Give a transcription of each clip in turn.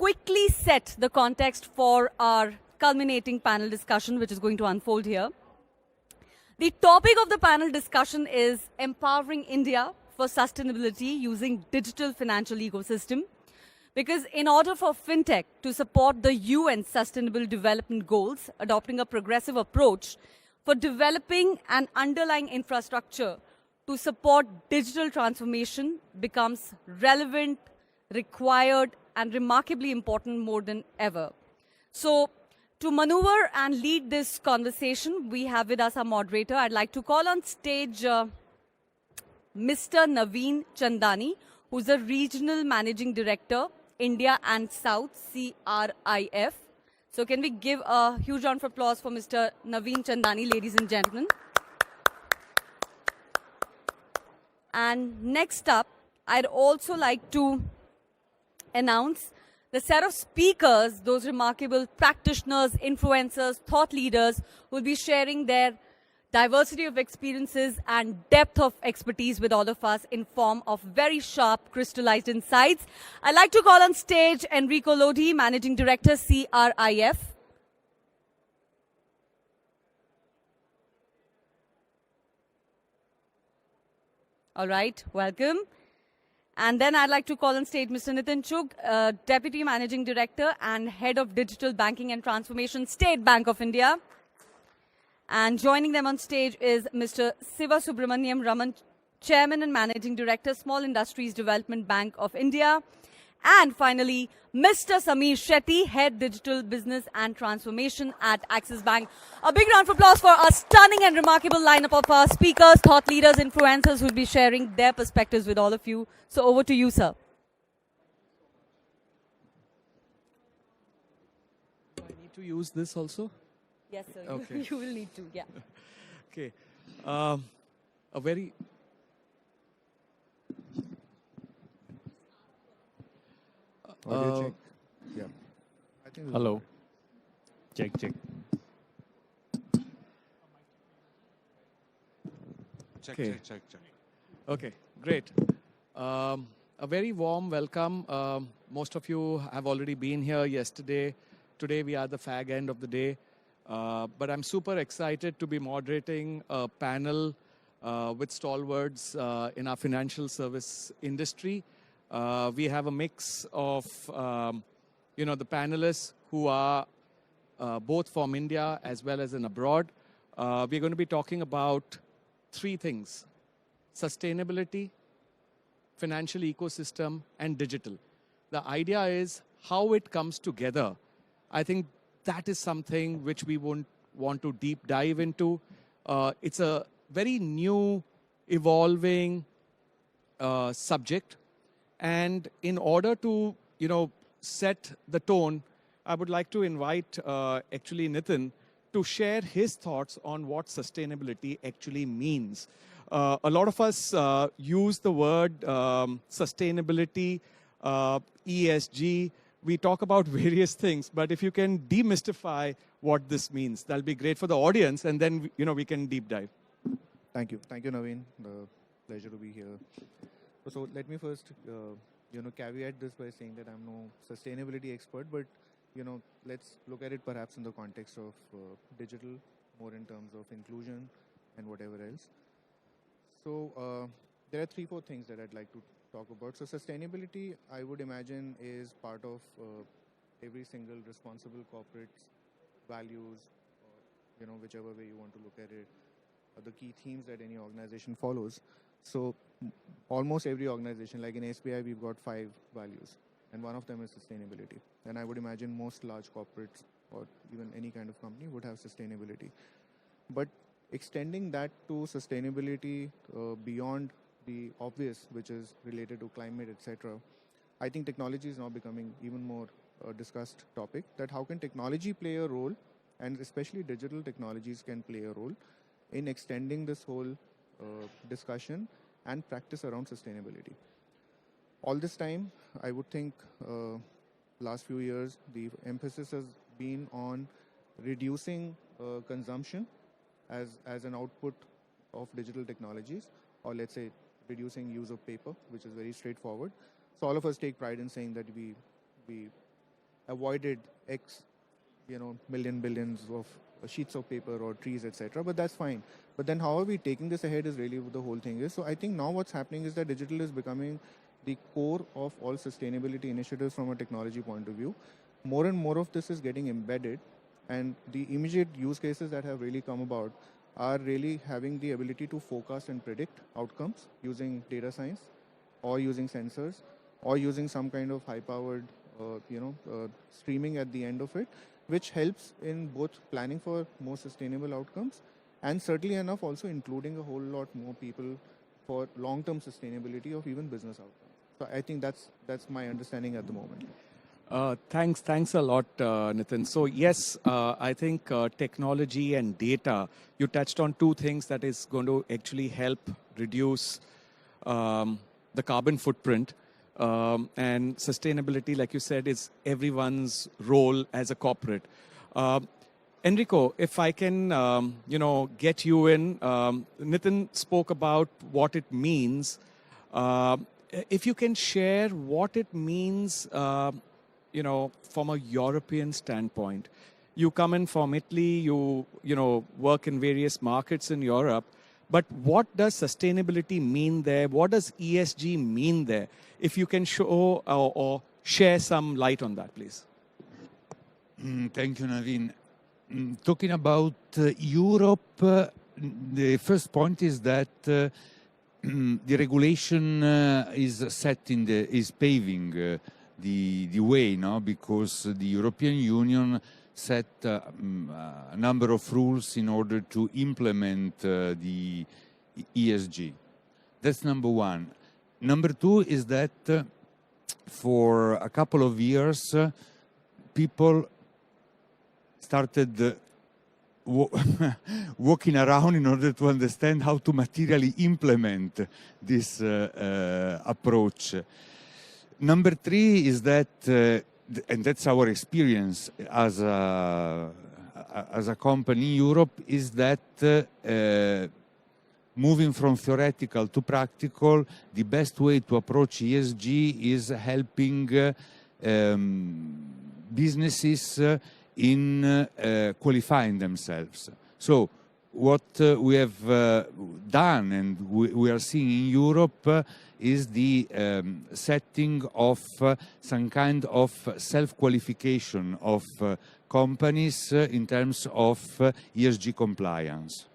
quickly set the context for our culminating panel discussion, which is going to unfold here. The topic of the panel discussion is Empowering India for Sustainability Using Digital Financial Ecosystem. Because in order for Fintech to support the UN Sustainable Development Goals, adopting a progressive approach for developing an underlying infrastructure to support digital transformation becomes relevant, required, and remarkably important more than ever. So, to maneuver and lead this conversation, we have with us our moderator. I'd like to call on stage Mr. Navin Chandani, who's the Regional Managing Director, India and South, CRIF. So can we give a huge round of applause for Mr. Navin Chandani, ladies and gentlemen. And next up, I'd also like to announce the set of speakers, those remarkable practitioners, influencers, thought leaders who will be sharing their diversity of experiences and depth of expertise with all of us in form of very sharp, crystallized insights. I'd like to call on stage Enrico Lodi, Managing Director, CRIF. All right, welcome. And then I'd like to call on stage Mr. Nitin Chugh, Deputy Managing Director and Head of Digital Banking and Transformation, State Bank of India. And joining them on stage is Mr. Sivasubramanian, Ramann, Chairman and Managing Director, Small Industries Development Bank of India. And finally, Mr. Shetty, Head Digital Business and Transformation at Axis Bank. A big round of applause for a stunning and remarkable lineup of our speakers, thought leaders, influencers who will be sharing their perspectives with all of you. So over to you, sir. Do I need to use this also? Yes, sir. Okay. You will need to, yeah. Okay. A very... Audio check. Yeah. I think Hello. Check. Check. Okay, great. A very warm welcome. Most of you have already been here yesterday. Today we are the fag end of the day. But I'm super excited to be moderating a panel with stalwarts in our financial service industry. We have a mix of, the panelists who are both from India as well as in abroad. We're going to be talking about three things: sustainability, financial ecosystem, and digital. The idea is how it comes together. I think that is something which we want to deep dive into. It's a very new, evolving subject. And in order to, set the tone, I would like to invite actually Nitin to share his thoughts on what sustainability actually means. A lot of us use the word sustainability, ESG. We talk about various things, but if you can demystify what this means, that'll be great for the audience, and then we can deep dive. Thank you, Navin. Pleasure to be here. So let me first, caveat this by saying that I'm no sustainability expert, but let's look at it perhaps in the context of digital, more in terms of inclusion and whatever else. So there are 3-4 things that I'd like to talk about. So sustainability, I would imagine, is part of every single responsible corporate's values, or, whichever way you want to look at it, the key themes that any organization follows. So almost every organization, like in SBI, we've got 5 values, and one of them is sustainability. And I would imagine most large corporates or even any kind of company would have sustainability. But extending that to sustainability beyond the obvious, which is related to climate, etc., I think technology is now becoming even more discussed topic, that how can technology play a role, and especially digital technologies can play a role in extending this whole discussion and practice around sustainability. All this time, I would think last few years, the emphasis has been on reducing consumption as an output of digital technologies, or let's say reducing use of paper, which is very straightforward. So all of us take pride in saying that we avoided X, billions of sheets of paper or trees, etc. But that's fine. But then how are we taking this ahead is really what the whole thing is. So I think now what's happening is that digital is becoming the core of all sustainability initiatives from a technology point of view. More and more of this is getting embedded, and the immediate use cases that have really come about are really having the ability to forecast and predict outcomes using data science or using sensors or using some kind of high-powered streaming at the end of it, which helps in both planning for more sustainable outcomes and certainly enough also including a whole lot more people for long-term sustainability of even business outcomes. So I think that's my understanding at the moment. Thanks a lot, Nitin. So yes, I think technology and data, you touched on two things that is going to actually help reduce the carbon footprint. And sustainability, like you said, is everyone's role as a corporate. Enrico, if I can, get you in. Nitin spoke about what it means. If you can share what it means, from a European standpoint. You come in from Italy, you work in various markets in Europe. But what does sustainability mean there? What does ESG mean there? If you can show or share some light on that, please. Thank you, Navin. Talking about Europe, the first point is that the regulation is paving the way, no? Because the European Union set a number of rules in order to implement the ESG. That's number one. Number two is that for a couple of years, people started walking around in order to understand how to materially implement this approach. Number three is that, and that's our experience as a company in Europe, is that moving from theoretical to practical, the best way to approach ESG is helping businesses in qualifying themselves. So what we have done and we are seeing in Europe is the setting of some kind of self-qualification of companies in terms of ESG compliance.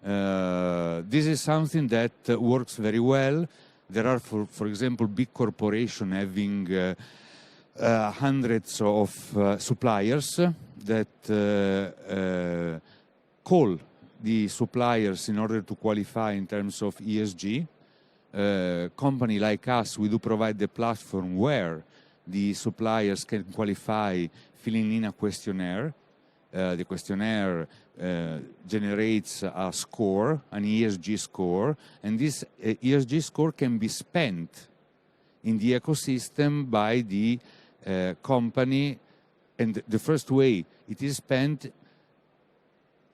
This is something that works very well. There are, for example, big corporations having hundreds of suppliers that call the suppliers in order to qualify in terms of ESG. Company like us, we do provide the platform where the suppliers can qualify filling in a questionnaire. The questionnaire generates a score, an ESG score, and this ESG score can be spent in the ecosystem by the company. And the first way it is spent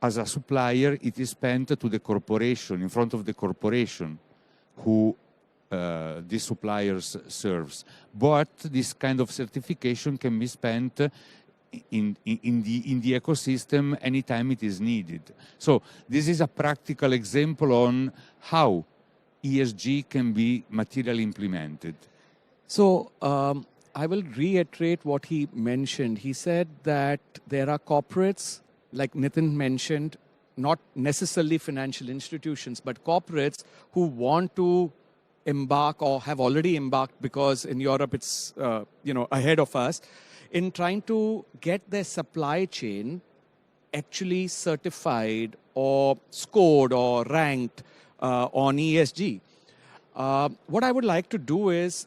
as a supplier, it is spent to the corporation, in front of the corporation who these suppliers serves. But this kind of certification can be spent in the ecosystem anytime it is needed. So this is a practical example on how ESG can be materially implemented. So I will reiterate what he mentioned. He said that there are corporates, like Nitin mentioned, not necessarily financial institutions, but corporates who want to embark or have already embarked, because in Europe it's ahead of us, in trying to get their supply chain actually certified or scored or ranked on ESG. What I would like to do is,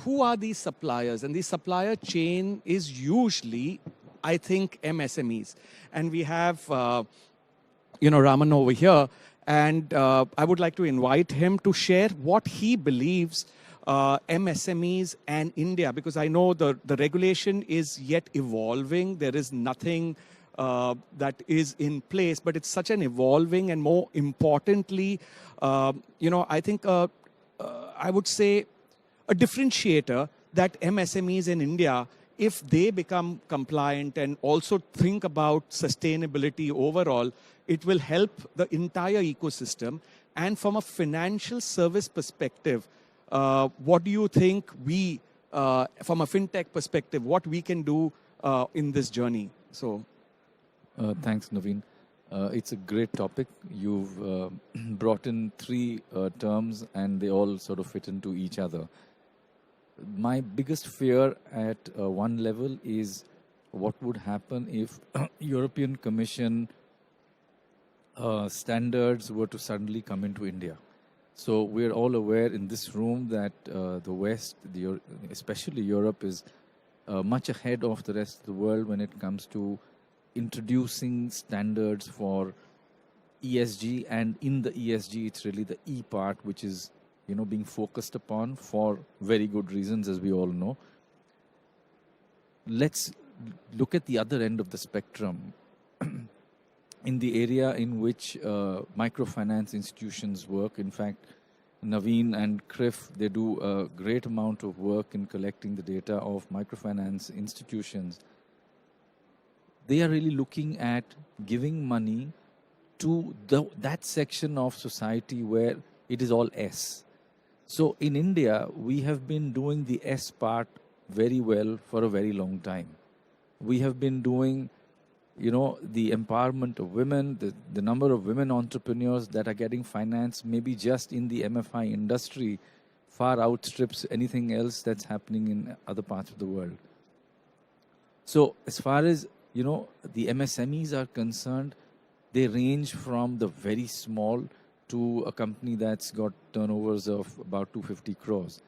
who are these suppliers? And the supplier chain is usually, I think, MSMEs. And we have, Ramann over here. And I would like to invite him to share what he believes MSMEs and India, because I know the regulation is yet evolving. There is nothing that is in place, but it's such an evolving, and more importantly, I think I would say a differentiator that MSMEs in India if they become compliant and also think about sustainability overall, it will help the entire ecosystem. And from a financial service perspective, what do you think we, from a fintech perspective, what we can do in this journey? So, thanks, Navin. It's a great topic. You've brought in three terms and they all sort of fit into each other. My biggest fear at one level is what would happen if European Commission standards were to suddenly come into India. So we're all aware in this room that the West, especially Europe, is much ahead of the rest of the world when it comes to introducing standards for ESG, and in the ESG, it's really the E part, which is being focused upon for very good reasons, as we all know. Let's look at the other end of the spectrum. In the area in which microfinance institutions work, in fact, Navin and CRIF, they do a great amount of work in collecting the data of microfinance institutions. They are really looking at giving money to that section of society where it is all S. So in India, we have been doing the S part very well for a very long time. We have been doing, the empowerment of women, the number of women entrepreneurs that are getting finance, maybe just in the MFI industry, far outstrips anything else that's happening in other parts of the world. So as far as, the MSMEs are concerned, they range from the very small to a company that's got turnovers of about 250 crores.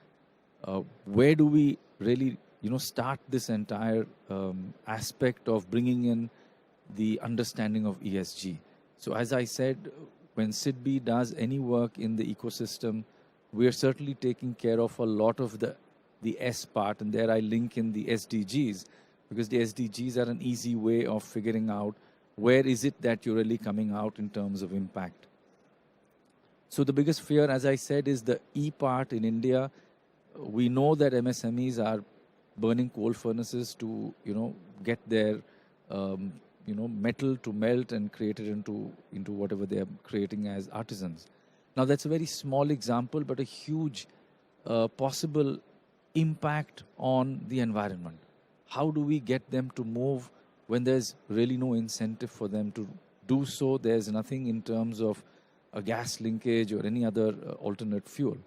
Where do we really, start this entire aspect of bringing in the understanding of ESG? So as I said, when SIDBI does any work in the ecosystem, we are certainly taking care of a lot of the S part, and there I link in the SDGs, because the SDGs are an easy way of figuring out where is it that you're really coming out in terms of impact. So the biggest fear, as I said, is the E part in India. We know that MSMEs are burning coal furnaces to, get their, metal to melt and create it into whatever they are creating as artisans. Now, that's a very small example, but a huge possible impact on the environment. How do we get them to move when there's really no incentive for them to do so? There's nothing in terms of a gas linkage or any other alternate fuel.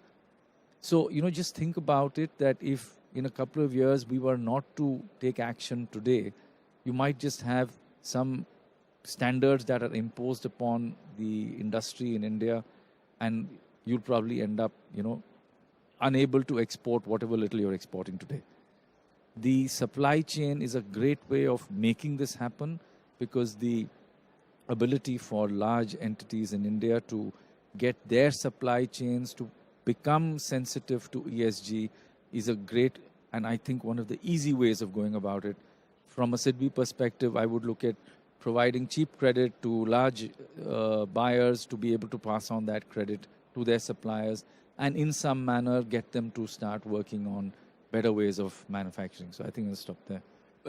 So, just think about it, that if in a couple of years we were not to take action today, you might just have some standards that are imposed upon the industry in India, and you'll probably end up, unable to export whatever little you're exporting today. The supply chain is a great way of making this happen, because the ability for large entities in India to get their supply chains to become sensitive to ESG is a great, and I think one of the easy ways of going about it. From a SIDBI perspective, I would look at providing cheap credit to large buyers to be able to pass on that credit to their suppliers, and in some manner get them to start working on better ways of manufacturing. So I think I'll stop there.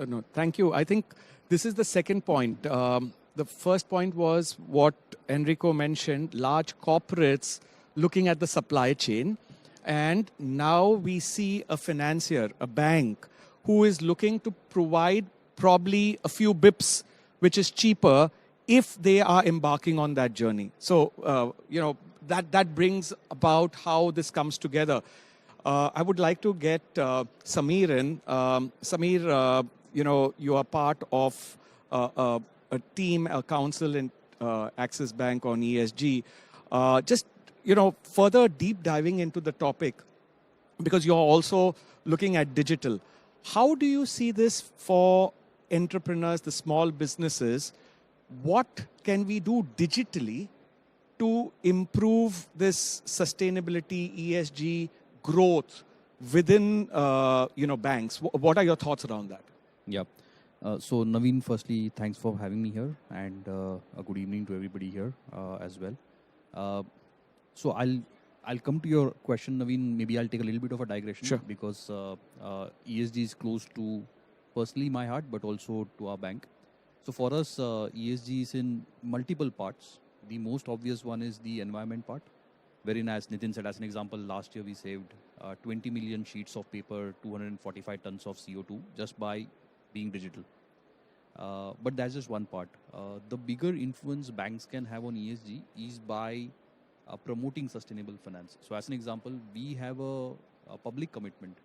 No, thank you. I think this is the second point. The first point was what Enrico mentioned, large corporates looking at the supply chain. And now we see a financier, a bank, who is looking to provide probably a few bips, which is cheaper if they are embarking on that journey. So, that brings about how this comes together. I would like to get Samir in. Samir, you are part of a team, a council in Axis Bank on ESG. Just, further deep diving into the topic, because you're also looking at digital. How do you see this for entrepreneurs, the small businesses? What can we do digitally to improve this sustainability, ESG growth within, banks? What are your thoughts around that? Yeah. So Navin, firstly, thanks for having me here, and a good evening to everybody here as well. So I'll come to your question, Navin. Maybe I'll take a little bit of a digression, Sure. because ESG is close to personally my heart, but also to our bank. So for us, ESG is in multiple parts. The most obvious one is the environment part, wherein, as Nitin said, as an example, last year we saved 20 million sheets of paper, 245 tons of CO2 just by being digital. But that's just one part. The bigger influence banks can have on ESG is by promoting sustainable finance. So as an example, we have a public commitment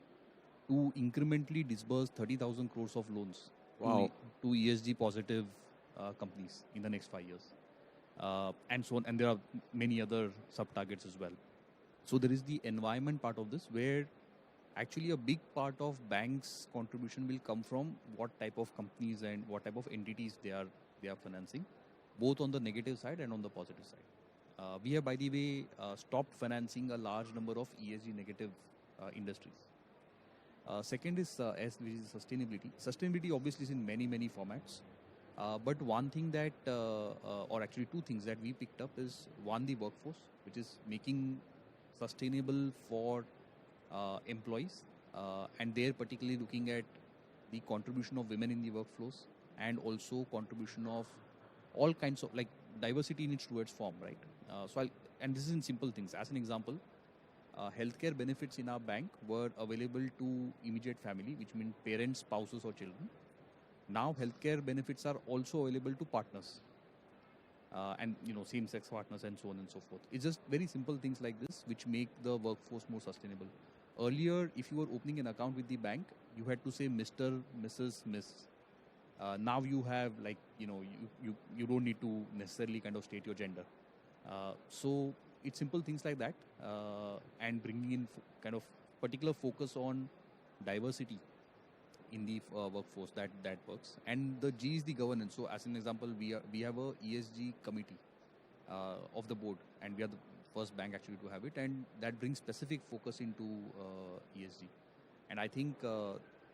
to incrementally disburse 30,000 crores of loans to ESG positive companies in the next 5 years. And so on. And there are many other sub-targets as well. So there is the environment part of this, where actually a big part of banks' contribution will come from what type of companies and what type of entities they are financing, both on the negative side and on the positive side. We have, by the way, stopped financing a large number of ESG negative industries. Second is sustainability. Sustainability obviously is in many formats. But one thing that, or actually two things that we picked up is, one, the workforce, which is making sustainable for employees, and they're particularly looking at the contribution of women in the workflows, and also contribution of all kinds of, like, diversity in its truest form, right? And this is in simple things. As an example, healthcare benefits in our bank were available to immediate family, which means parents, spouses, or children. Now healthcare benefits are also available to partners, and same-sex partners, and so on and so forth. It's just very simple things like this which make the workforce more sustainable. Earlier, if you were opening an account with the bank, you had to say Mr., Mrs., Miss. Now you have, like, you don't need to necessarily kind of state your gender. So it's simple things like that, and bringing in kind of particular focus on diversity in the workforce, that works. And the G is the governance. So as an example, we have a ESG committee of the board, and we are the first bank actually to have it, and that brings specific focus into ESG. And I think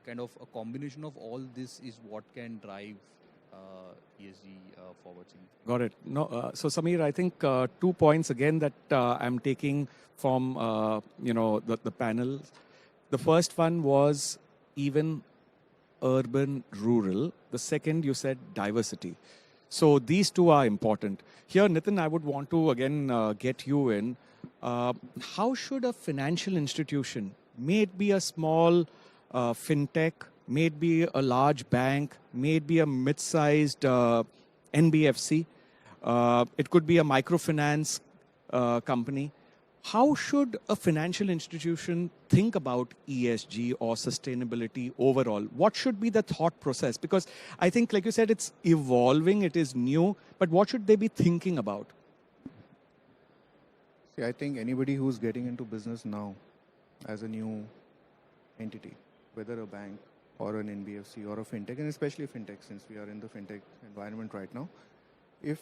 kind of a combination of all this is what can drive ESG forwards. Got it. No, so Samir, I think 2 points again that I'm taking from the panel. The first one was even urban, rural. The second, you said diversity. So these two are important. Here, Nitin, I would want to again get you in. How should a financial institution, may it be a small fintech, may it be a large bank, may it be a mid-sized NBFC, it could be a microfinance company, how should a financial institution think about ESG or sustainability overall? What should be the thought process? Because I think, like you said, it's evolving, it is new, but what should they be thinking about? See, I think anybody who's getting into business now as a new entity, whether a bank or an NBFC or a fintech, and especially fintech, since we are in the fintech environment right now, if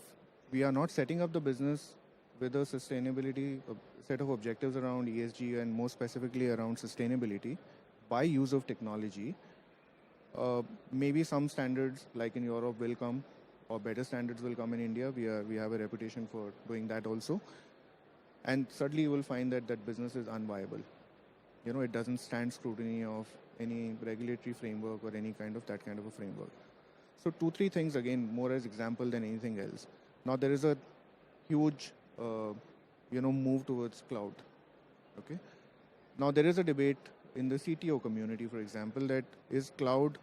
we are not setting up the business with a sustainability set of objectives around ESG and more specifically around sustainability by use of technology, maybe some standards like in Europe will come, or better standards will come in India. We have a reputation for doing that also. And certainly you will find that that business is unviable. It doesn't stand scrutiny of any regulatory framework or any kind of that kind of a framework. So 2-3 things, again, more as example than anything else. Now there is a huge move towards cloud. Okay. Now there is a debate in the CTO community, for example, that is cloud,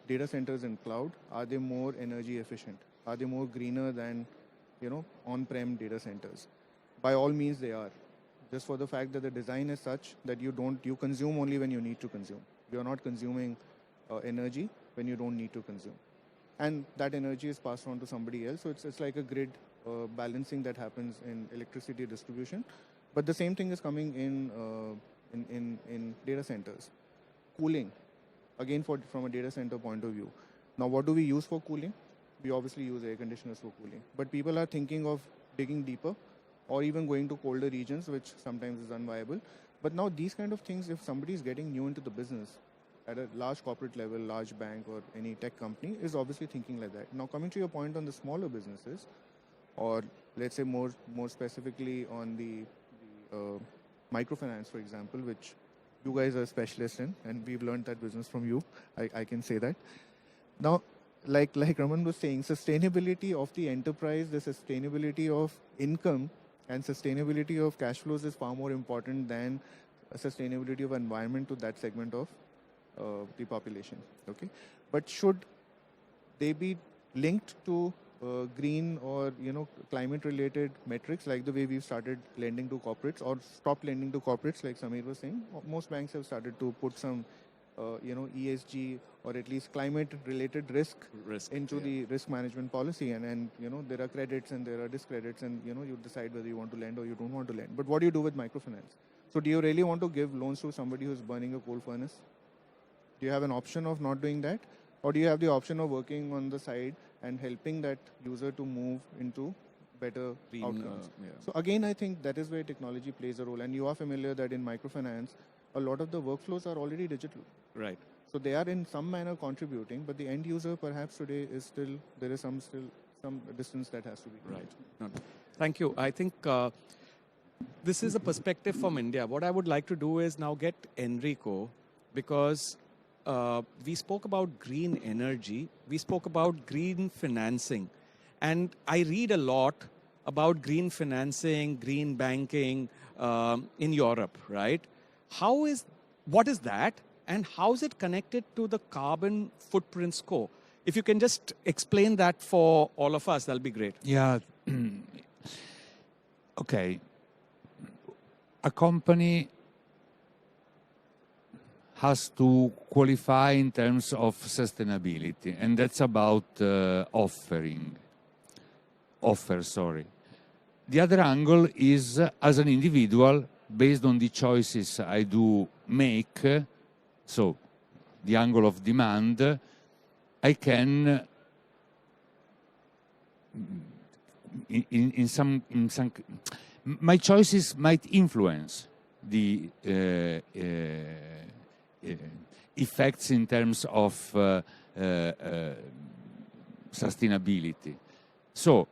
data centers in cloud, are they more energy efficient? Are they more greener than, on-prem data centers? By all means they are. Just for the fact that the design is such that you consume only when you need to consume. You are not consuming energy when you don't need to consume. And that energy is passed on to somebody else. So it's like a grid balancing that happens in electricity distribution. But the same thing is coming in data centers. Cooling, again from a data center point of view. Now what do we use for cooling? We obviously use air conditioners for cooling. But people are thinking of digging deeper or even going to colder regions, which sometimes is unviable. But now these kind of things, if somebody is getting new into the business at a large corporate level, large bank or any tech company, is obviously thinking like that. Now coming to your point on the smaller businesses, or let's say more specifically on the microfinance, for example, which you guys are specialists in, and we've learned that business from you. I can say that. Now, like Ramann was saying, sustainability of the enterprise, the sustainability of income and sustainability of cash flows is far more important than sustainability of environment to that segment of the population. Okay, but should they be linked to green or climate related metrics, like the way we've started lending to corporates, or stopped lending to corporates, like Samir was saying? Most banks have started to put some ESG or at least climate related risk into the risk management policy, and there are credits and there are discredits, and you decide whether you want to lend or you don't want to lend. But what do you do with microfinance? So do you really want to give loans to somebody who's burning a coal furnace? Do you have an option of not doing that? Or do you have the option of working on the side and helping that user to move into better outcomes? So again, I think that is where technology plays a role. And you are familiar that in microfinance, a lot of the workflows are already digital. Right. So they are in some manner contributing, but the end user perhaps today is there is some distance that has to be. Right. No. Thank you. I think this is a perspective from India. What I would like to do is now get Enrico, because we spoke about green energy, we spoke about green financing, and I read a lot about green financing, green banking in Europe, right? What is that, and how is it connected to the carbon footprint score? If you can just explain that for all of us, that'll be great. Yeah. Okay. A company has to qualify in terms of sustainability, and that's about offer. The other angle is, as an individual, based on the choices I do make, so the angle of demand, I can, in some, my choices might influence the effects in terms of sustainability. So,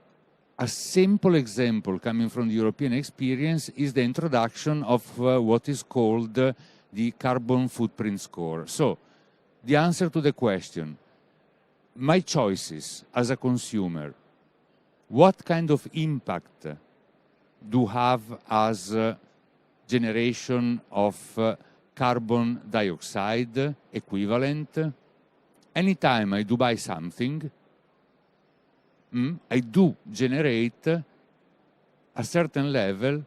a simple example coming from the European experience is the introduction of what is called the carbon footprint score. So, the answer to the question, my choices as a consumer, what kind of impact do have as generation of carbon dioxide equivalent? Anytime I do buy something, I do generate a certain level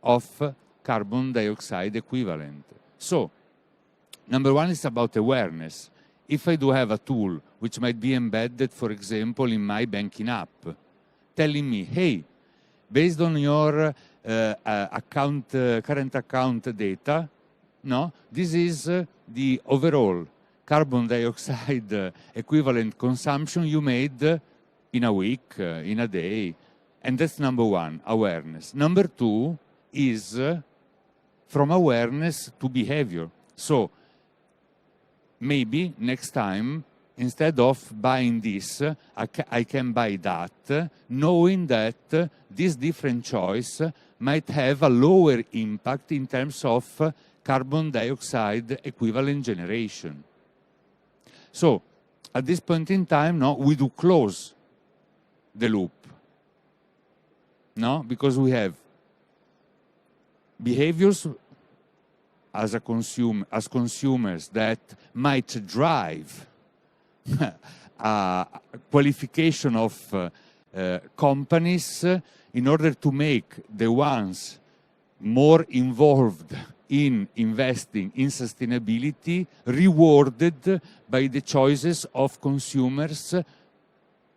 of carbon dioxide equivalent. So, number one is about awareness. If I do have a tool which might be embedded, for example, in my banking app, telling me, hey, based on your current account data, this is the overall carbon dioxide equivalent consumption you made in a week, in a day. And that's number one, awareness. Number two is from awareness to behavior. So maybe next time, instead of buying this, I can buy that, knowing that this different choice might have a lower impact in terms of carbon dioxide equivalent generation. So, at this point in time, we do close the loop. Because we have behaviors as consumers that might drive a qualification of companies in order to make the ones more involved in investing in sustainability rewarded by the choices of consumers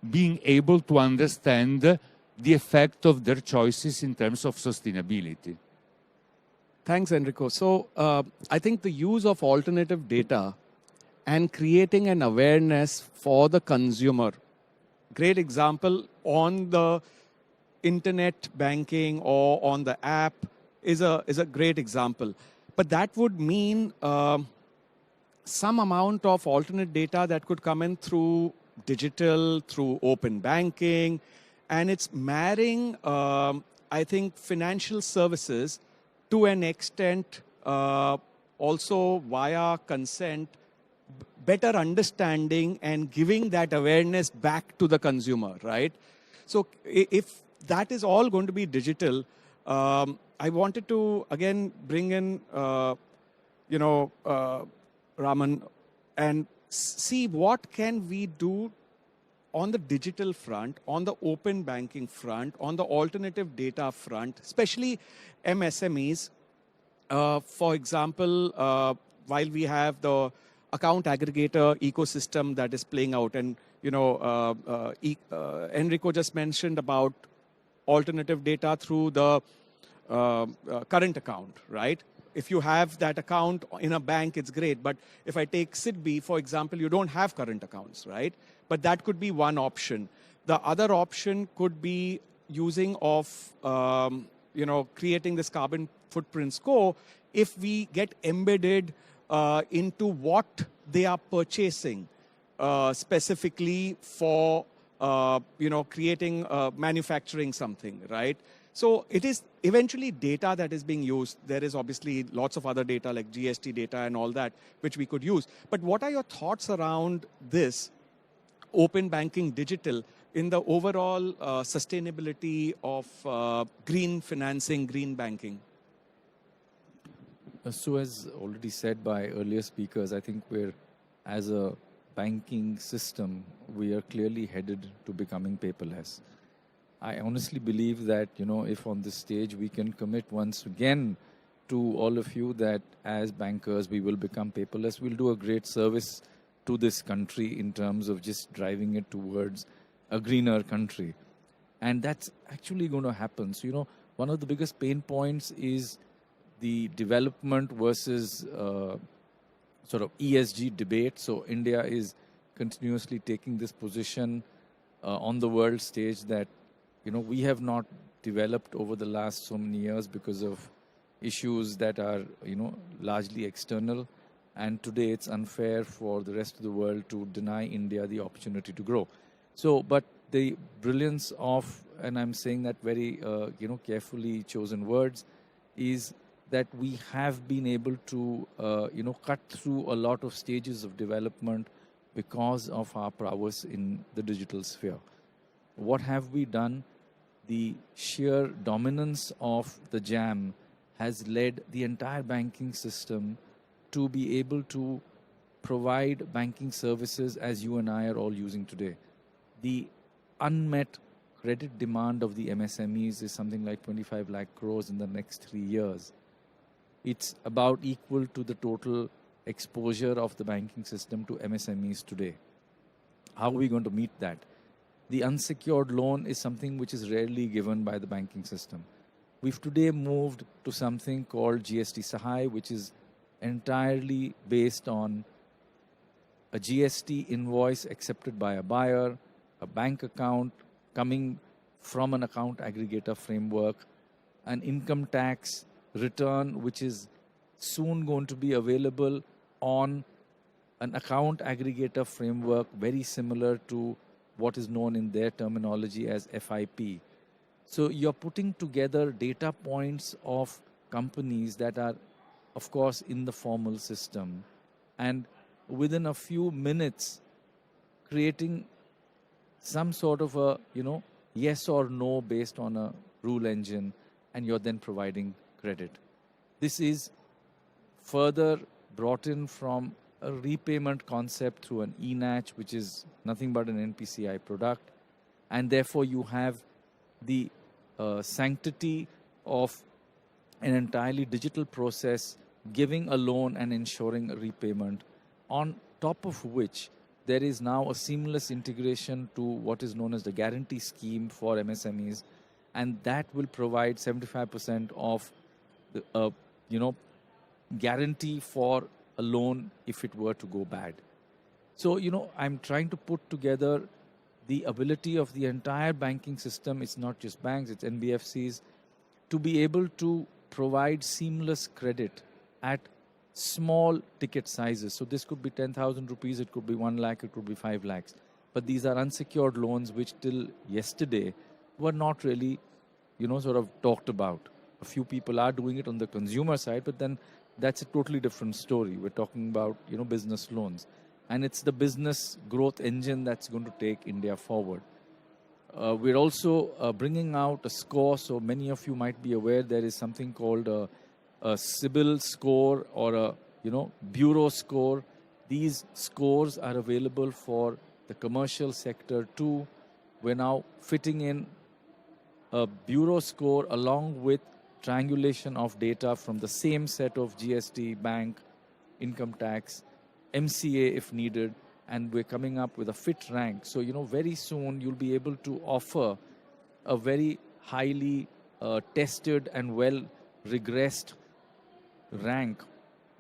being able to understand the effect of their choices in terms of sustainability. Thanks, Enrico. So I think the use of alternative data and creating an awareness for the consumer. Great example on the internet banking or on the app is a great example. But that would mean some amount of alternate data that could come in through digital, through open banking, and it's marrying, I think, financial services to an extent also via consent, better understanding and giving that awareness back to the consumer, right? So if that is all going to be digital, I wanted to again bring in, Ramann, and see what can we do on the digital front, on the open banking front, on the alternative data front, especially MSMEs. For example, while we have the account aggregator ecosystem that is playing out, and Enrico just mentioned about alternative data through the current account, right? If you have that account in a bank, it's great. But if I take SIDBI, for example, you don't have current accounts, right? But that could be one option. The other option could be using of, creating this carbon footprint score if we get embedded into what they are purchasing specifically for, creating, manufacturing something, right? So it is eventually data that is being used. There is obviously lots of other data like GST data and all that, which we could use. But what are your thoughts around this open banking digital in the overall sustainability of green financing, green banking? So as already said by earlier speakers, I think as a banking system, we are clearly headed to becoming paperless. I honestly believe that, if on this stage we can commit once again to all of you that as bankers we will become paperless, we'll do a great service to this country in terms of just driving it towards a greener country. And that's actually going to happen. So, one of the biggest pain points is the development versus sort of ESG debate. So India is continuously taking this position on the world stage that, we have not developed over the last so many years because of issues that are, largely external. And today it's unfair for the rest of the world to deny India the opportunity to grow. So, but the brilliance of, and I'm saying that very, carefully chosen words, is that we have been able to, cut through a lot of stages of development because of our prowess in the digital sphere. What have we done? The sheer dominance of the jam has led the entire banking system to be able to provide banking services as you and I are all using today. The unmet credit demand of the MSMEs is something like 25 lakh crores in the next 3 years. It's about equal to the total exposure of the banking system to MSMEs today. How are we going to meet that? The unsecured loan is something which is rarely given by the banking system. We've today moved to something called GST Sahay, which is entirely based on a GST invoice accepted by a buyer, a bank account coming from an account aggregator framework, an income tax return which is soon going to be available on an account aggregator framework very similar to what is known in their terminology as FIP. So you're putting together data points of companies that are, of course, in the formal system, and within a few minutes creating some sort of a, yes or no based on a rule engine, and you're then providing credit. This is further brought in from a repayment concept through an eNACH, which is nothing but an NPCI product. And therefore, you have the sanctity of an entirely digital process, giving a loan and ensuring a repayment, on top of which there is now a seamless integration to what is known as the guarantee scheme for MSMEs. And that will provide 75% of the, guarantee for a loan if it were to go bad. So, I'm trying to put together the ability of the entire banking system. It's not just banks, it's NBFCs, to be able to provide seamless credit at small ticket sizes. So this could be 10,000 rupees, it could be 1 lakh, it could be 5 lakhs. But these are unsecured loans which till yesterday were not really, sort of talked about. A few people are doing it on the consumer side, but then that's a totally different story. We're talking about, business loans. And it's the business growth engine that's going to take India forward. We're also bringing out a score. So many of you might be aware there is something called a CIBIL score or a bureau score. These scores are available for the commercial sector too. We're now fitting in a bureau score along with triangulation of data from the same set of GST, bank, income tax, MCA if needed, and we're coming up with a fit rank. So, very soon you'll be able to offer a very highly tested and well regressed rank.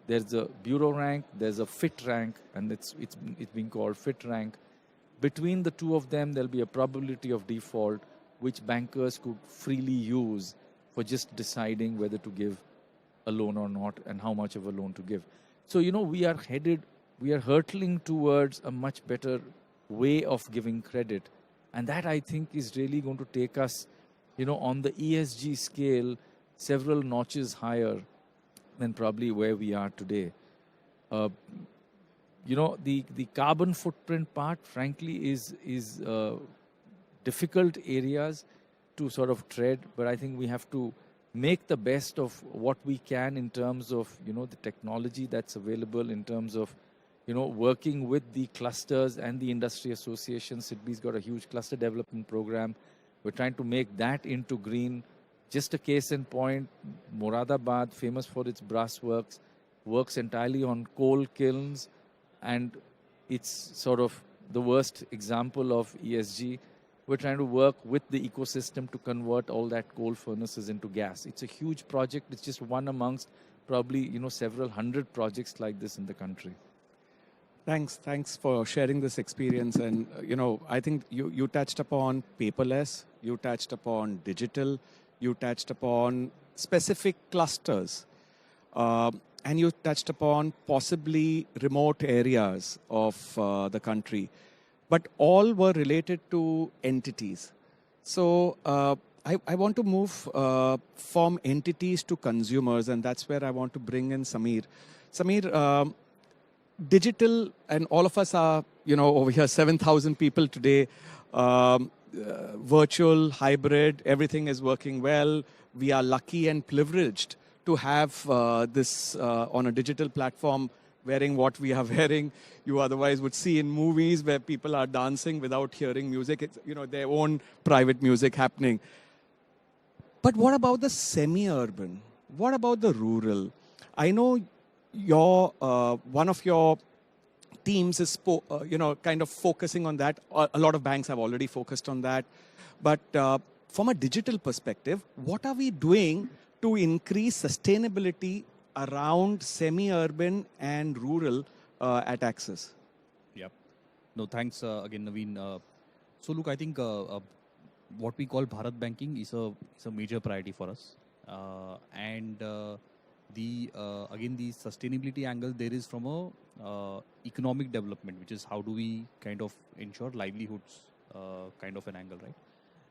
There's a bureau rank, there's a fit rank, and it's being called fit rank. Between the two of them, there'll be a probability of default, which bankers could freely use for just deciding whether to give a loan or not and how much of a loan to give. So, we are hurtling towards a much better way of giving credit. And that, I think, is really going to take us, on the ESG scale, several notches higher than probably where we are today. The carbon footprint part, frankly, is difficult areas to sort of tread, but I think we have to make the best of what we can in terms of, the technology that's available, in terms of, working with the clusters and the industry associations. SIDBI's got a huge cluster development program. We're trying to make that into green. Just a case in point, Moradabad, famous for its brass works, works entirely on coal kilns, and it's sort of the worst example of ESG. We're trying to work with the ecosystem to convert all that coal furnaces into gas. It's a huge project. It's just one amongst probably, several hundred projects like this in the country. Thanks for sharing this experience. And, I think you touched upon paperless, you touched upon digital, you touched upon specific clusters, and you touched upon possibly remote areas of the country, but all were related to entities. So I want to move from entities to consumers, and that's where I want to bring in Samir. Samir, digital, and all of us are, over here, 7,000 people today, virtual, hybrid, everything is working well. We are lucky and privileged to have this on a digital platform, wearing what we are wearing. You otherwise would see in movies where people are dancing without hearing music. It's, their own private music happening. But what about the semi-urban? What about the rural? I know one of your teams is kind of focusing on that. A lot of banks have already focused on that. But from a digital perspective, what are we doing to increase sustainability around semi-urban and rural at Axis? Yeah. No, thanks again, Navin. So look, I think what we call Bharat Banking is a major priority for us. Again, the sustainability angle there is from a economic development, which is how do we kind of ensure livelihoods kind of an angle, right?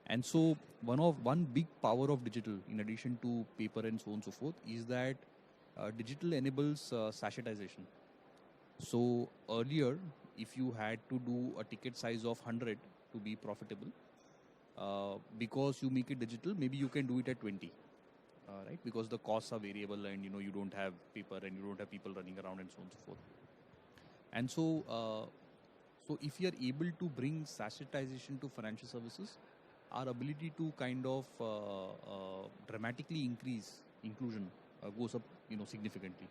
And so one big power of digital, in addition to paper and so on and so forth, is that digital enables sachetization. So earlier, if you had to do a ticket size of 100 to be profitable, because you make it digital, maybe you can do it at 20. Right? Because the costs are variable and you don't have paper and you don't have people running around and so on and so forth. And so if you are able to bring sachetization to financial services, our ability to kind of dramatically increase inclusion goes up significantly.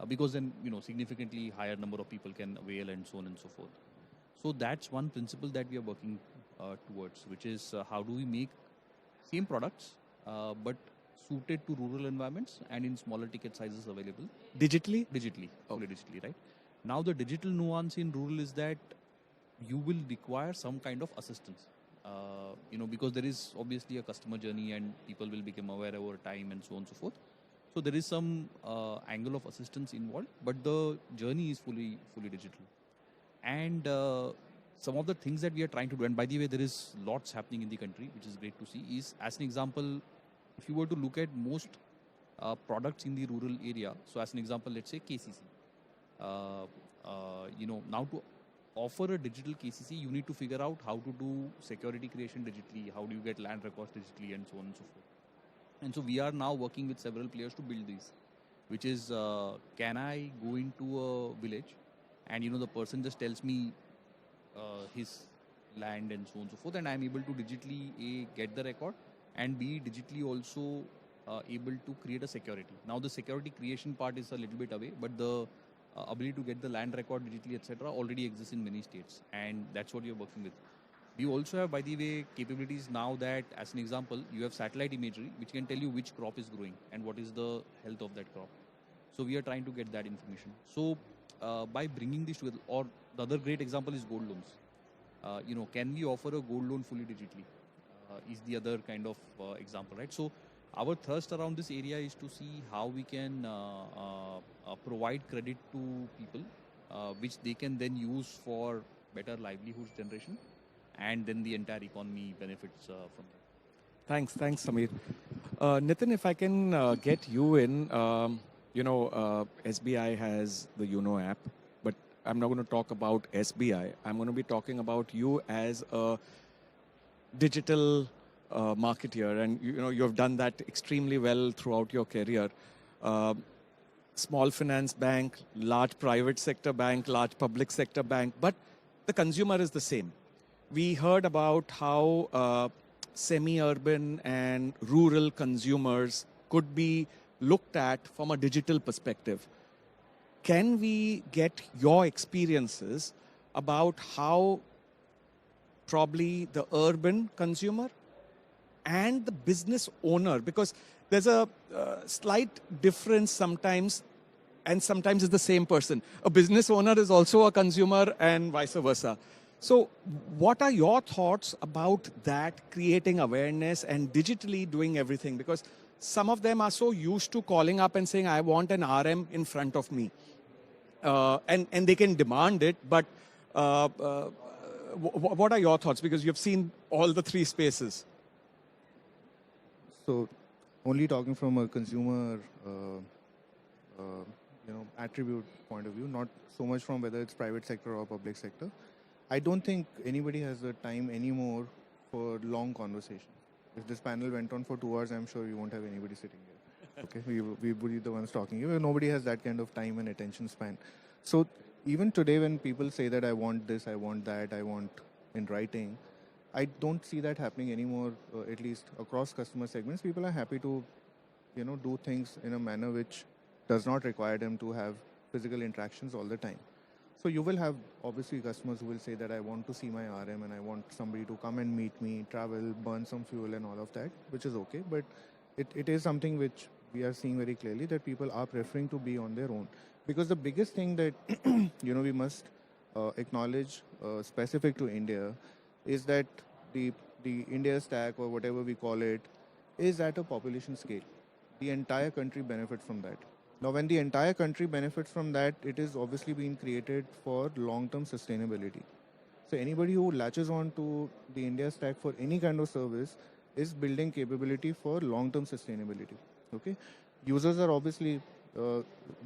Because then significantly higher number of people can avail and so on and so forth. So that's one principle that we are working towards, which is how do we make same products but suited to rural environments and in smaller ticket sizes available. Digitally? Digitally, fully digitally, right? Now the digital nuance in rural is that you will require some kind of assistance. Because there is obviously a customer journey and people will become aware over time and so on and so forth. So there is some angle of assistance involved, but the journey is fully digital. And some of the things that we are trying to do, and by the way, there is lots happening in the country, which is great to see, is as an example, if you were to look at most products in the rural area. So as an example, let's say KCC. Now to offer a digital KCC, you need to figure out how to do security creation digitally, how do you get land records digitally, and so on and so forth. And so we are now working with several players to build these, which is, can I go into a village and, the person just tells me his land and so on and so forth, and I'm able to digitally A, get the record, and B, digitally also able to create a security. Now the security creation part is a little bit away, but the ability to get the land record digitally, etc., already exists in many states, and that's what you're working with. We also have, by the way, capabilities now that, as an example, you have satellite imagery, which can tell you which crop is growing and what is the health of that crop. So we are trying to get that information. So by bringing this together, or the other great example is gold loans. Can we offer a gold loan fully digitally? Is the other kind of example, right? So our thrust around this area is to see how we can provide credit to people, which they can then use for better livelihoods generation, and then the entire economy benefits from that. Thanks, Samir. Nitin, if I can get you in, SBI has the YONO app, but I'm not going to talk about SBI. I'm going to be talking about you as a digital marketeer, and you have done that extremely well throughout your career. Small finance bank, large private sector bank, large public sector bank, but the consumer is the same. We heard about how semi-urban and rural consumers could be looked at from a digital perspective. Can we get your experiences about how probably the urban consumer and the business owner, because there's a slight difference sometimes, and sometimes it's the same person. A business owner is also a consumer and vice versa. So what are your thoughts about that, creating awareness and digitally doing everything? Because some of them are so used to calling up and saying, I want an RM in front of me. And they can demand it, but what are your thoughts? Because you've seen all the three spaces. So only talking from a consumer attribute point of view, not so much from whether it's private sector or public sector. I don't think anybody has the time anymore for long conversation. If this panel went on for 2 hours, I'm sure you won't have anybody sitting here. Okay, we would be the ones talking. Nobody has that kind of time and attention span. So even today, when people say that I want this, I want that, I want in writing, I don't see that happening anymore. At least across customer segments, people are happy to, do things in a manner which does not require them to have physical interactions all the time. So you will have obviously customers who will say that I want to see my RM and I want somebody to come and meet me, travel, burn some fuel and all of that, which is okay. But it is something which we are seeing very clearly that people are preferring to be on their own. Because the biggest thing that, we must acknowledge specific to India is that the India stack or whatever we call it is at a population scale. The entire country benefits from that. Now, when the entire country benefits from that, it is obviously being created for long-term sustainability. So anybody who latches on to the India stack for any kind of service is building capability for long-term sustainability. Okay, users are obviously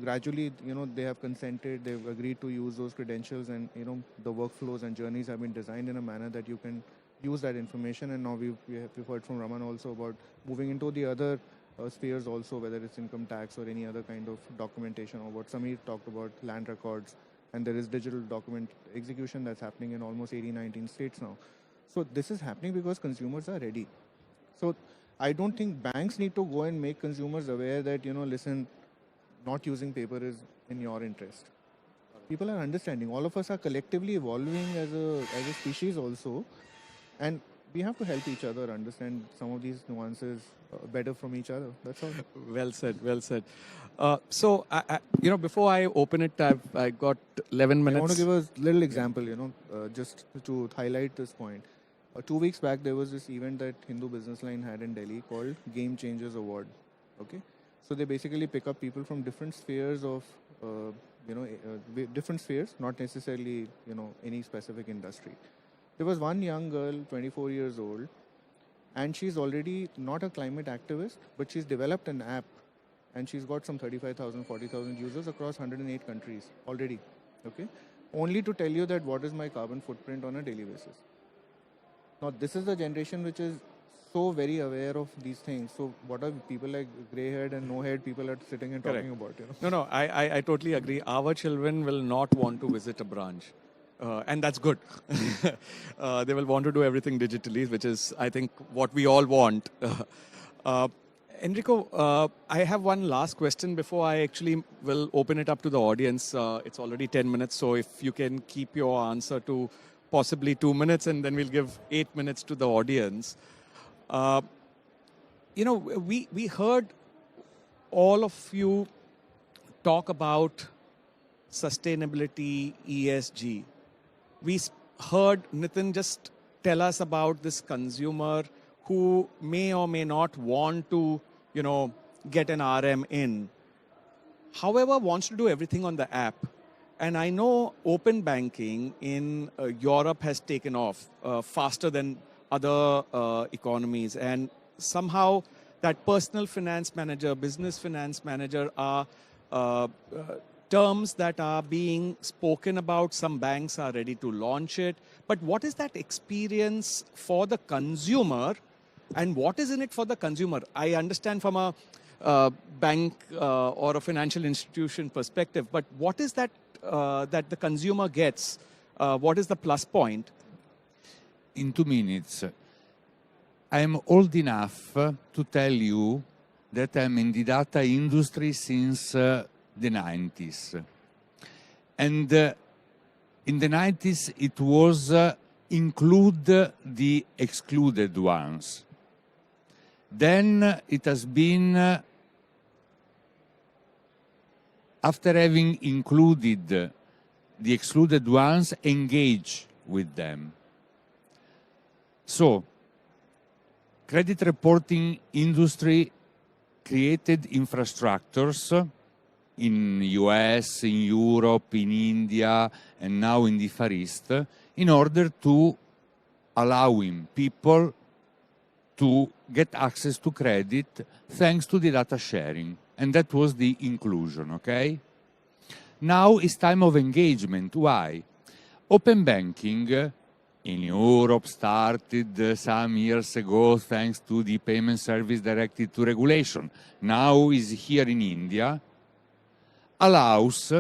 gradually, they have consented, they've agreed to use those credentials, and the workflows and journeys have been designed in a manner that you can use that information. And now we've heard from Ramann also about moving into the other spheres also, whether it's income tax or any other kind of documentation, or what Samir talked about, land records, and there is digital document execution that's happening in almost 18-19 states now. So this is happening because consumers are ready. So I don't think banks need to go and make consumers aware that, listen, not using paper is in your interest. People are understanding. All of us are collectively evolving as a species also, and we have to help each other understand some of these nuances better from each other. That's all. Well said. So, before I open it, I got 11 minutes. I want to give a little example, just to highlight this point. 2 weeks back, there was this event that Hindu Business Line had in Delhi called Game Changers Award. Okay, so they basically pick up people from different spheres of, different spheres, not necessarily, any specific industry. There was one young girl, 24 years old, and she's already not a climate activist, but she's developed an app and she's got some 35,000, 40,000 users across 108 countries already. Okay, only to tell you that what is my carbon footprint on a daily basis. Now, this is the generation which is so very aware of these things. So, what are people like grey-haired and no-haired people are sitting and talking about? No, I totally agree. Our children will not want to visit a branch. And that's good. They will want to do everything digitally, which is, I think, what we all want. Enrico, I have one last question before I actually will open it up to the audience. It's already 10 minutes, so if you can keep your answer to possibly 2 minutes, and then we'll give 8 minutes to the audience. We heard all of you talk about sustainability, ESG. We heard Nitin just tell us about this consumer who may or may not want to, get an RM in. However, wants to do everything on the app. And I know open banking in Europe has taken off faster than other economies. And somehow that personal finance manager, business finance manager are terms that are being spoken about. Some banks are ready to launch it. But what is that experience for the consumer, and what is in it for the consumer? I understand from a bank or a financial institution perspective, but what is that that the consumer gets? What is the plus point? In 2 minutes, I am old enough to tell you that I'm in the data industry since the 90s. And in the 90s, it was include the excluded ones. Then it has been, after having included the excluded ones, engage with them. So, credit reporting industry created infrastructures in US, in Europe, in India, and now in the Far East, in order to allowing people to get access to credit thanks to the data sharing. And that was the inclusion, okay? Now it's time of engagement. Why? Open banking in Europe started some years ago thanks to the Payment Service Directive to regulation. Now is here in India, allows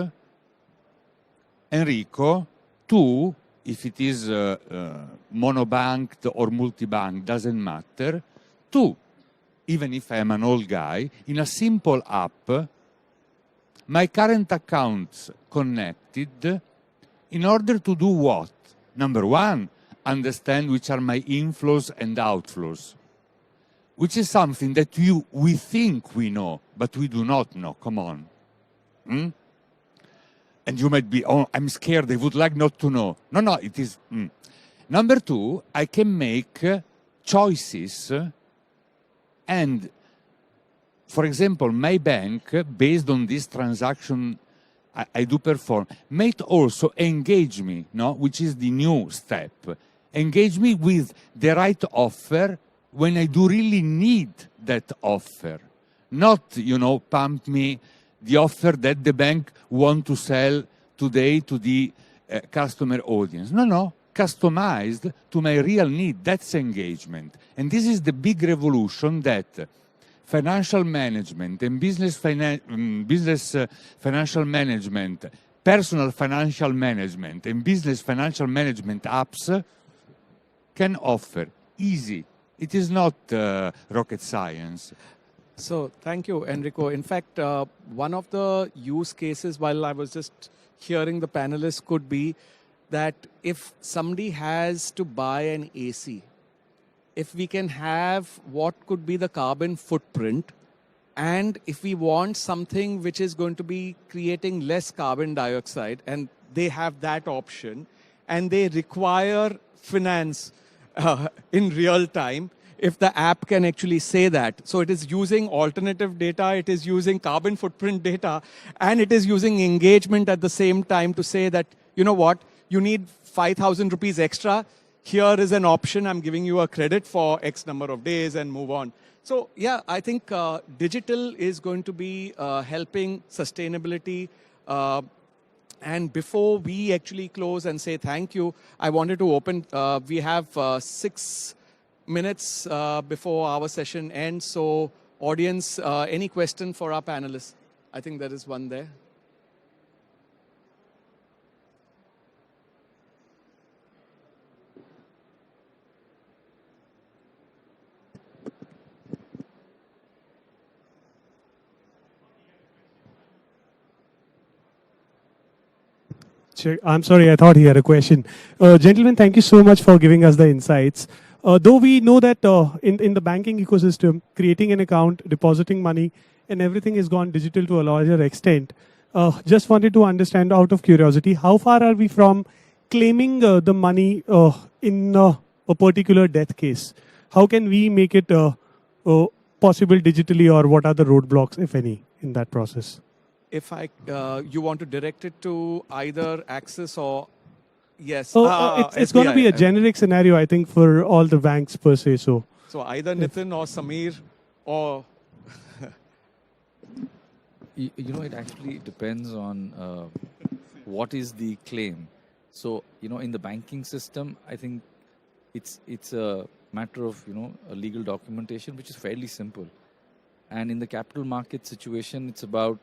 Enrico to, if it is monobanked or multibank, doesn't matter, to, even if I'm an old guy, in a simple app, my current accounts connected in order to do what? Number one, understand which are my inflows and outflows, which is something that we think we know, but we do not know. Come on. And you might be, oh, I'm scared, I would like not to know. No, it is. Number two, I can make choices. And, for example, my bank, based on this transaction I do perform, might also engage me, which is the new step. Engage me with the right offer when I do really need that offer. Not, pump me the offer that the bank want to sell today to the customer audience. No, customized to my real need. That's engagement. And this is the big revolution that financial management and business financial management, personal financial management and business financial management apps can offer. Easy. It is not rocket science. So thank you, Enrico. In fact, one of the use cases while I was just hearing the panelists could be that if somebody has to buy an AC, if we can have what could be the carbon footprint, and if we want something which is going to be creating less carbon dioxide, and they have that option, and they require finance in real time, if the app can actually say that. So it is using alternative data, it is using carbon footprint data, and it is using engagement at the same time to say that, you know what, you need 5,000 rupees extra. Here is an option. I'm giving you a credit for X number of days and move on. So yeah, I think digital is going to be helping sustainability. And before we actually close and say thank you, I wanted to open. We have 6 minutes before our session ends. So audience, any question for our panelists? I think there is one there. I'm sorry, I thought he had a question. Gentlemen, thank you so much for giving us the insights. Though we know that in the banking ecosystem, creating an account, depositing money, and everything has gone digital to a larger extent, just wanted to understand out of curiosity, how far are we from claiming the money in a particular death case? How can we make it possible digitally, or what are the roadblocks, if any, in that process? If you want to direct it to either Axis or yes, it's going to be a generic scenario, I think, for all the banks per se. So either Nitin or Samir or it actually depends on what is the claim. So in the banking system, I think it's a matter of a legal documentation, which is fairly simple. And in the capital market situation, it's about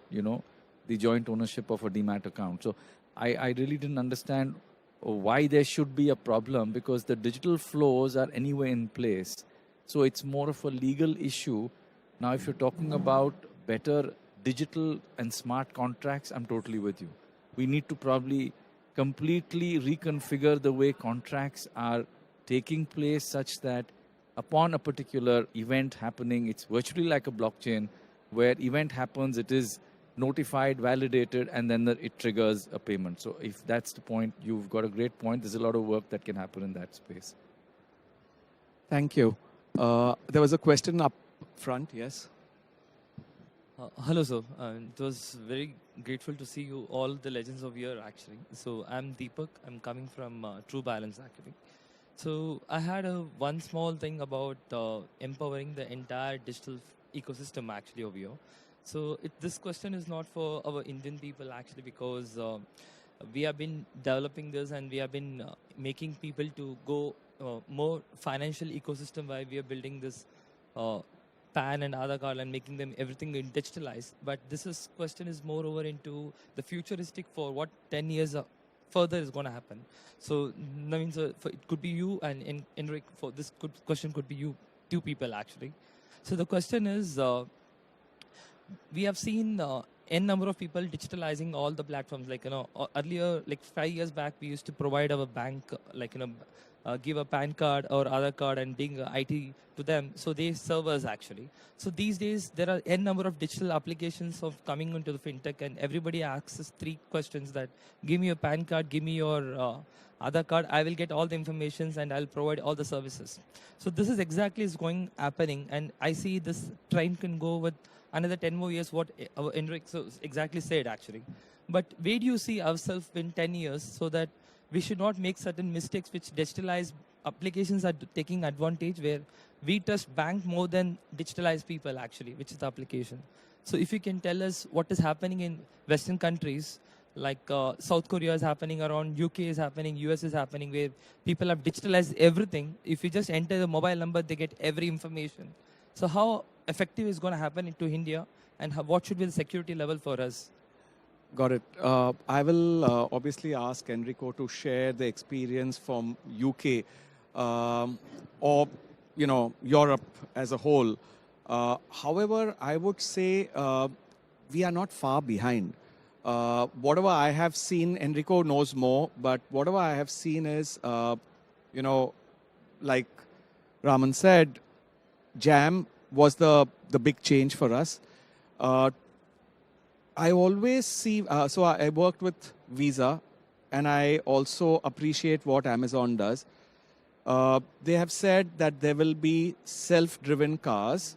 the joint ownership of a DBAT account. So I really didn't understand why there should be a problem, because the digital flows are anyway in place. So it's more of a legal issue. Now, if you're talking about better digital and smart contracts, I'm totally with you. We need to probably completely reconfigure the way contracts are taking place, such that upon a particular event happening, it's virtually like a blockchain, where event happens, it is notified, validated, and then it triggers a payment. So if that's the point, you've got a great point. There's a lot of work that can happen in that space. Thank you. There was a question up front, yes? Hello, sir. It was very grateful to see you, all the legends of here, actually. So I'm Deepak. I'm coming from True Balance, actually. So I had one small thing about empowering the entire digital ecosystem, actually, over here. So this question is not for our Indian people, actually, because we have been developing this, and we have been making people to go more financial ecosystem, where we are building this PAN and Aadhaar card and making them everything digitalized. But this question is more over into the futuristic for what 10 years further is going to happen. So Navin, sir, it could be you, and Enrico, for this question could be you, two people, actually. So the question is, we have seen n number of people digitalizing all the platforms. Like, earlier, like 5 years back, we used to provide our bank, give a PAN card or Aadhaar card and bring IT to them. So they serve us, actually. So these days, there are n number of digital applications of coming into the fintech, and everybody asks us 3 questions: that give me your PAN card, give me your Aadhaar card, I will get all the information and I'll provide all the services. So this is exactly is happening, and I see this trend can go with another 10 more years, what Enrico exactly said, actually. But where do you see ourselves in 10 years, so that we should not make certain mistakes which digitalized applications are taking advantage, where we trust bank more than digitalized people, actually, which is the application. So if you can tell us what is happening in Western countries, like South Korea is happening around, UK is happening, US is happening, where people have digitalized everything. If you just enter the mobile number, they get every information. So how effective is going to happen into India, and what should be the security level for us? Got it. I will obviously ask Enrico to share the experience from UK or Europe as a whole. However, I would say we are not far behind. Whatever I have seen, Enrico knows more, but whatever I have seen is, like Ramann said, Jam was the big change for us. I always see, so I worked with Visa, and I also appreciate what Amazon does. They have said that there will be self-driven cars,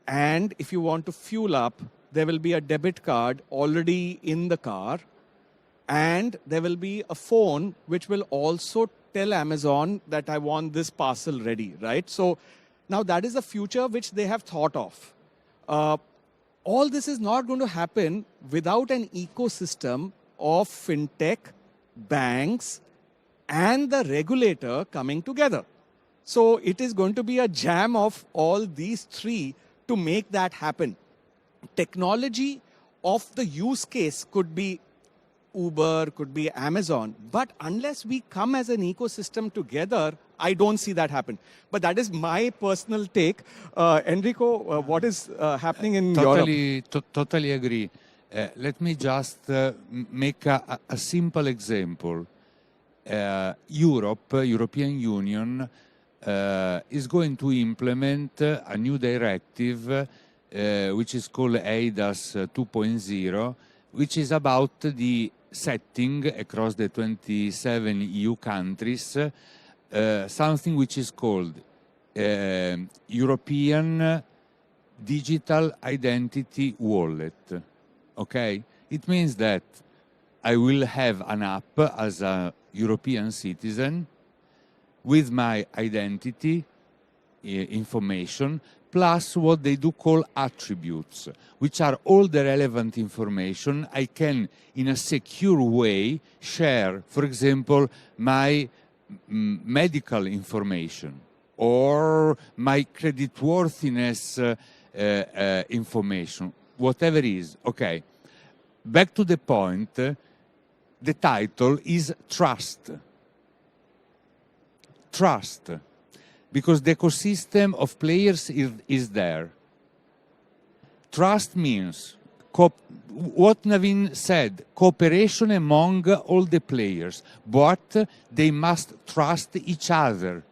and if you want to fuel up, there will be a debit card already in the car, and there will be a phone which will also tell Amazon that I want this parcel ready, right? So Now, that is the future which they have thought of. All this is not going to happen without an ecosystem of fintech, banks, and the regulator coming together. So it is going to be a jam of all these three to make that happen. Technology of the use case could be Uber, could be Amazon, but unless we come as an ecosystem together, I don't see that happen. But that is my personal take. Enrico, what is happening in Europe? Totally agree. Let me just make a simple example. European Union, is going to implement a new directive, which is called EIDAS 2.0, which is about the setting across the 27 EU countries, something which is called European Digital Identity Wallet. Okay? It means that I will have an app as a European citizen with my identity information, plus what they do call attributes, which are all the relevant information I can, in a secure way, share, for example, my medical information or my creditworthiness information, whatever it is. Okay, back to the point, the title is Trust. Trust, because the ecosystem of players is there. Trust means, what Navin said, cooperation among all the players, but they must trust each other.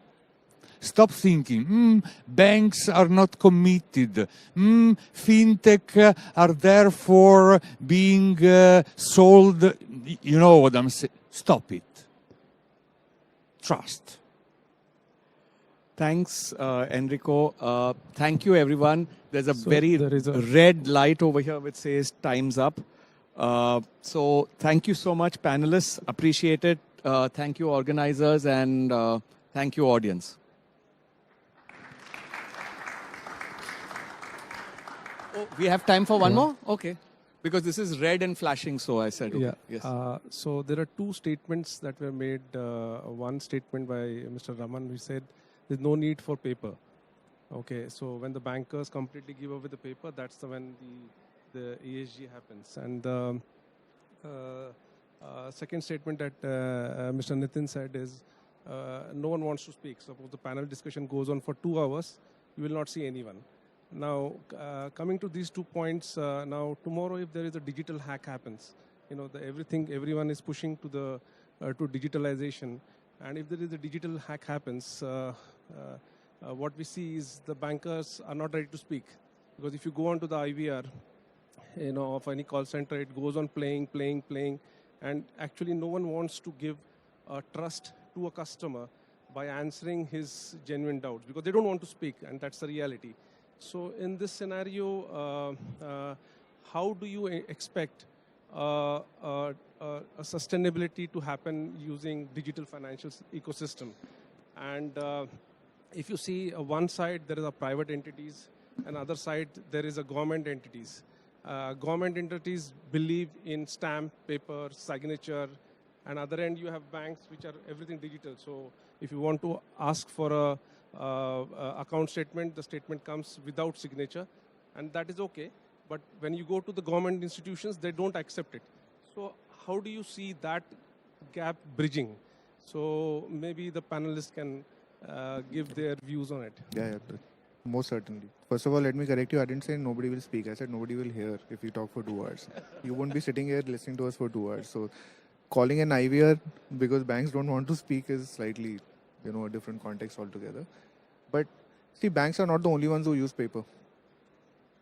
Stop thinking, banks are not committed, fintech are therefore being sold. You know what I'm saying? Stop it. Trust. Thanks, Enrico. Thank you, everyone. There's a there is a red light over here which says time's up. So thank you so much, panelists. Appreciate it. Thank you, organizers, and thank you, audience. Oh, we have time for one more? Okay. Because this is red and flashing, so I said, okay. Yeah. Yes. So there are two statements that were made. One statement by Mr. Ramann, who said there's no need for paper. Okay, so when the bankers completely give away the paper, that's when the ESG happens. And the second statement that Mr. Nitin said is no one wants to speak. Suppose the panel discussion goes on for 2 hours, you will not see anyone. Now, coming to these 2 points, now tomorrow if there is a digital hack happens, you know, everyone is pushing to the to digitalization, and if there is a digital hack happens, what we see is the bankers are not ready to speak, because if you go onto the IVR, you know, of any call center, it goes on playing, and actually no one wants to give trust to a customer by answering his genuine doubts, because they don't want to speak, and that's the reality. So in this scenario, how do you expect a sustainability to happen using digital financial ecosystem? And if you see one side, there is a private entities, and other side, there is a government entities. Government entities believe in stamp, paper, signature, and other end you have banks which are everything digital. So if you want to ask for a account statement, the statement comes without signature, and that is okay. But when you go to the government institutions, they don't accept it. So how do you see that gap bridging? So maybe the panelists can give their views on it. Yeah, most certainly. First of all, let me correct you. I didn't say nobody will speak. I said nobody will hear if we talk for 2 hours. You won't be sitting here listening to us for 2 hours. So calling an IVR because banks don't want to speak is slightly, you know, a different context altogether. But see, banks are not the only ones who use paper.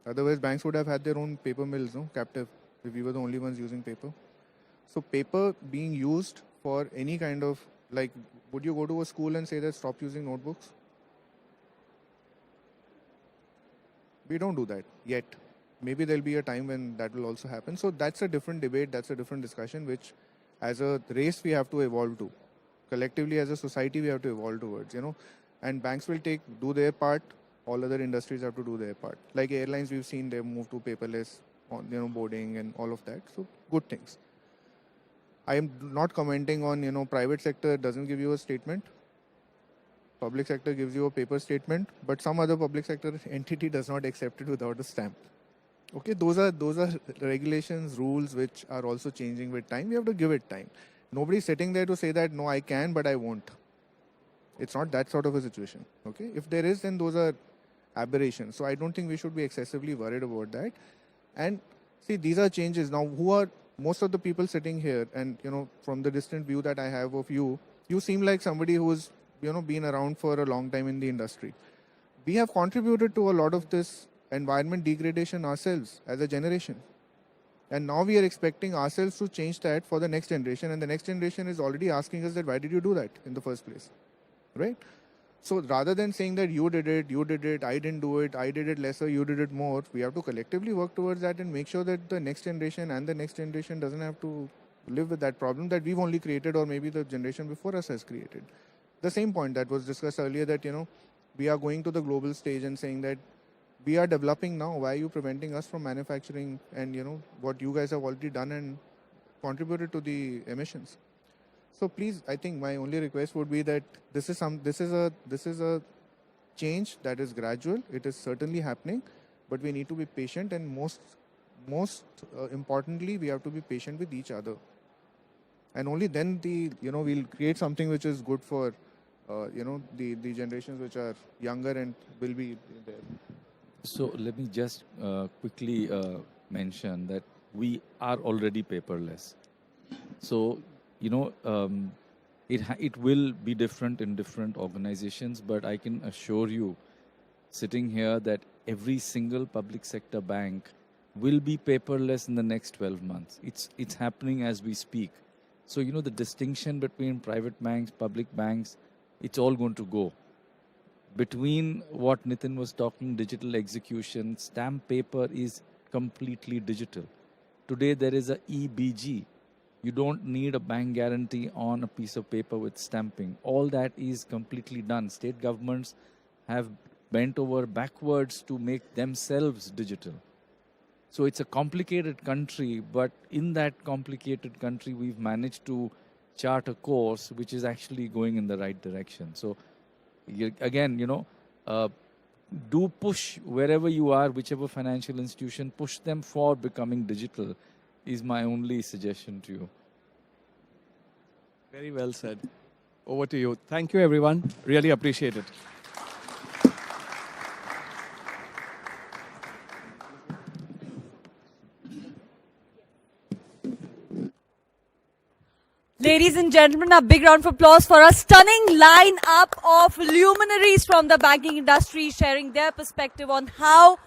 Otherwise, banks would have had their own paper mills, no, captive, if we were the only ones using paper. So paper being used for any kind of, like, would you go to a school and say that stop using notebooks? We don't do that yet. Maybe there'll be a time when that will also happen. So that's a different debate, that's a different discussion, which as a race we have to evolve to. Collectively as a society we have to evolve towards, you know. And banks will do their part all other industries have to do their part. Like airlines, we've seen they've moved to paperless, boarding and all of that. So good things. I am not commenting on, private sector doesn't give you a statement. Public sector gives you a paper statement, but some other public sector entity does not accept it without a stamp. Okay, those are regulations, rules which are also changing with time. We have to give it time. Nobody's sitting there to say that no, I can, but I won't. It's not that sort of a situation. Okay, if there is, then those are aberrations. So I don't think we should be excessively worried about that. And see, these are changes. Now, who are most of the people sitting here? And from the distant view that I have of you, you seem like somebody who's been around for a long time in the industry. We have contributed to a lot of this environment degradation ourselves as a generation. And now we are expecting ourselves to change that for the next generation. And the next generation is already asking us that, why did you do that in the first place? Right? So rather than saying that you did it, I didn't do it, I did it lesser, you did it more, we have to collectively work towards that and make sure that the next generation and the next generation doesn't have to live with that problem that we've only created, or maybe the generation before us has created. The same point that was discussed earlier, that we are going to the global stage and saying that we are developing now. Why are you preventing us from manufacturing and what you guys have already done and contributed to the emissions? So please, I think my only request would be that this is a change that is gradual. It is certainly happening, but we need to be patient, and most importantly, we have to be patient with each other. And only then we'll create something which is good for the generations which are younger and will be there. So let me just quickly mention that we are already paperless. So, it will be different in different organizations, but I can assure you, sitting here, that every single public sector bank will be paperless in the next 12 months. It's happening as we speak. So, the distinction between private banks, public banks, it's all going to go. Between what Nitin was talking, digital execution, stamp paper is completely digital. Today there is a EBG. You don't need a bank guarantee on a piece of paper with stamping. All that is completely done. State governments have bent over backwards to make themselves digital. So it's a complicated country, but in that complicated country, we've managed to chart a course which is actually going in the right direction. So again, do push wherever you are, whichever financial institution, push them for becoming digital is my only suggestion to you. Very well said. Over to you. Thank you, everyone. Really appreciate it. Ladies and gentlemen, a big round of applause for a stunning line-up of luminaries from the banking industry sharing their perspective on how